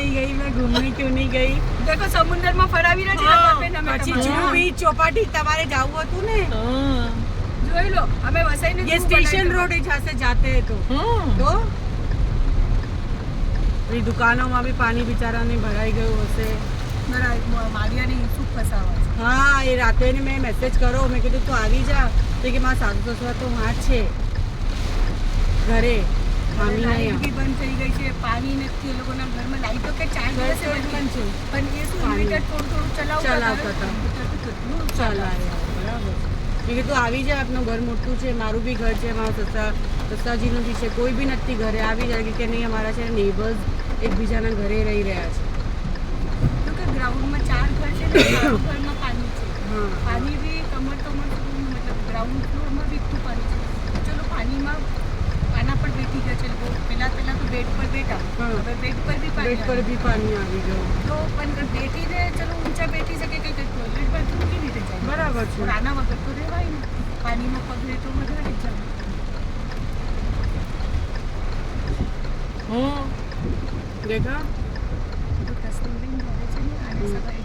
नहीं गई मैं घूमने क्यों नहीं गई देखो સમુદ્રમાં ફરાવી નથી પછી જુહુ બીચ ચોપાટી તમારે જાવું હતું ને જોઈ લો અમે વસાઈને ये स्टेशन रोड है जहाँ से जाते हैं तो ये दुकानों में भी पानी बेचारा ने भराई गयो हશે મારિયાને શું ફસાવા છે हाँ ये राते ने मैं मैसेज करो मैं કીધું તું આવી જા તો કે મારા સાસુ સસરા તો હા છે ઘરે મામી લાઈટ નહીં બી બંધ થઈ ગઈ છે પાણી નથી એ લોકોના ઘરમાં લાઈટ તો કે 4 દિવસે બંધ છે પણ એ શું ઇન્વર્ટર થોડું ચલાવતા હતા ચલાવ્યા બરાબર મેં કીધું આવી જાય આપનું ઘર મોટું છે મારું બી ઘર છે મારા સસાજીનું બી છે કોઈ બી નથી ઘરે આવી જાય કે નહીં અમારા છે નેબર્સ એકબીજાના ઘરે રહી રહ્યા છે તો કે ગ્રાઉન્ડમાં 4 ઘર છે ને ઘરમાં પાણી છે હા પાણી બી કમર મતલબ ગ્રાઉન્ડ ફ્લોરમાં બી એટલું પાણી છે ચલો પાણીમાં આના પર બેઠી ગયા છે લોકો પહેલા તો બેડ પર બેઠા હવે બેડ પર બી પેટ પર બી પાણી આવી ગયું તો પણ બેઠીને ચલો ઊંચા બેઠી શકે કે ટોયલેટ બાથરૂમ કેવી રીતે જાય બરાબર છે और आना वगैरह तो રહેવાય ને પાણીમાં પગલે તો વધારે જ देखा તો તસ્વીર ઘરે છે ને આને સવારે